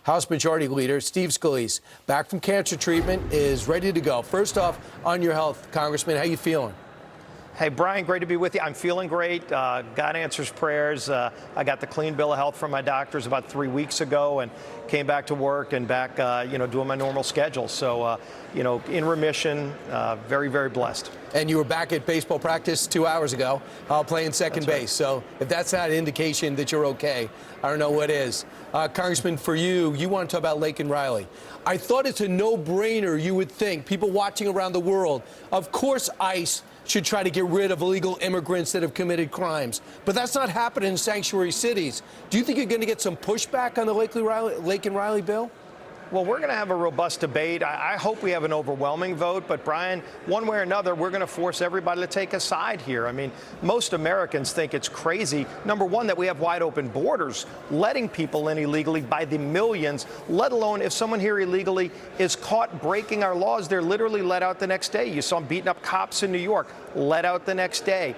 House Majority Leader Steve Scalise, back from cancer treatment, is ready to go. First off, on your health, Congressman, how you feeling? Hey, Brian, great to be with you. I'm feeling great. God answers prayers. I got the clean bill of health from my doctors about 3 weeks ago and came back to work and back, doing my normal schedule. So, in remission, very, very blessed. And you were back at baseball practice 2 hours ago, playing second base. Right. So if that's not an indication that you're okay, I don't know what is. Congressman, for you, you want to talk about Lake and Riley. I thought it's a no-brainer, you would think, people watching around the world, of course ICE should try to get rid of illegal immigrants that have committed crimes. But that's not happening in sanctuary cities. Do you think you're going to get some pushback on the Lake and Riley bill? Well, we're going to have a robust debate. I hope we have an overwhelming vote. But, Brian, one way or another, we're going to force everybody to take a side here. I mean, most Americans think it's crazy, number one, that we have wide open borders, letting people in illegally by the millions, let alone if someone here illegally is caught breaking our laws, they're literally let out the next day. You saw them beating up cops in New York, let out the next day.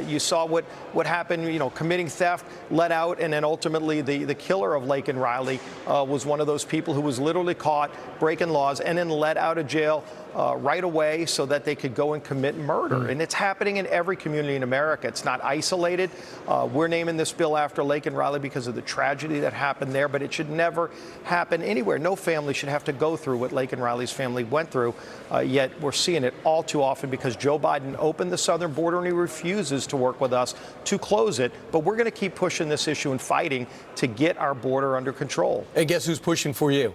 You saw what happened, committing theft, let out, and then ultimately the killer of Lake and Riley was one of those people who was literally caught breaking laws and then let out of jail right away so that they could go and commit murder. And it's happening in every community in America. It's not isolated. We're naming this bill after Lake and Riley because of the tragedy that happened there, but it should never happen anywhere. No family should have to go through what Lake and Riley's family went through, yet we're seeing it all too often because Joe Biden opened the southern border and he refuses to work with us to close it. But we're going to keep pushing this issue and fighting to get our border under control. And guess who's pushing for you?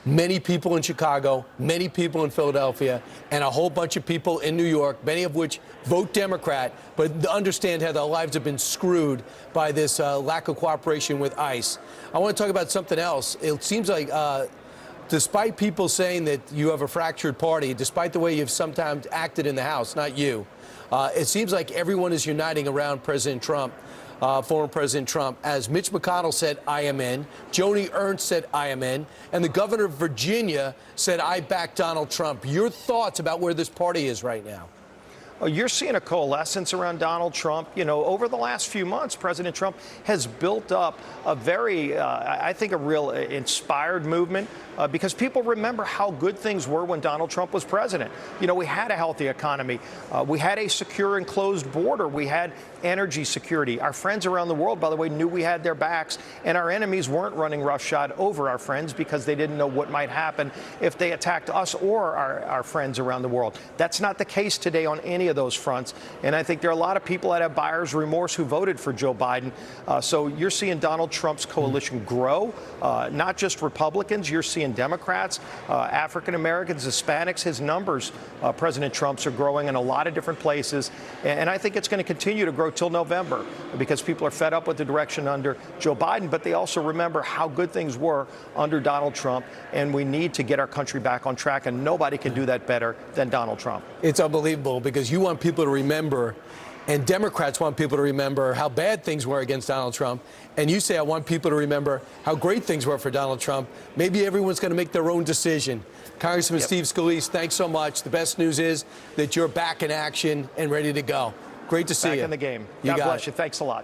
Many people in Chicago, many people in Philadelphia, and a whole bunch of people in New York, many of which vote Democrat, but understand how their lives have been screwed by this lack of cooperation with ICE. I want to talk about something else. It seems like despite people saying that you have a fractured party, despite the way you've sometimes acted in the House, not you, it seems like everyone is uniting around President Trump. Former President Trump, as Mitch McConnell said, I am in, Joni Ernst said, I am in, and the governor of Virginia said, I back Donald Trump. Your thoughts about where this party is right now? Oh, you're seeing a coalescence around Donald Trump. Over the last few months, President Trump has built up a very, I think, a real inspired movement because people remember how good things were when Donald Trump was president. We had a healthy economy. We had a secure and closed border. We had energy security. Our friends around the world, by the way, knew we had their backs, and our enemies weren't running roughshod over our friends because they didn't know what might happen if they attacked us or our friends around the world. That's not the case today on any of those fronts, and I think there are a lot of people that have buyer's remorse who voted for Joe Biden. So you're seeing Donald Trump's coalition grow, not just Republicans. You're seeing Democrats, African Americans, Hispanics. His numbers, President Trump's, are growing in a lot of different places, and I think it's going to continue to grow till November because people are fed up with the direction under Joe Biden, but they also remember how good things were under Donald Trump, and we need to get our country back on track, and nobody can do that better than Donald Trump. It's unbelievable because you want people to remember, and Democrats want people to remember how bad things were against Donald Trump, and you say I want people to remember how great things were for Donald Trump. Maybe everyone's going to make their own decision. Congressman Steve Scalise, thanks so much. The best news is that you're back in action and ready to go. Great to see you. Back in the game. God bless you. Thanks a lot.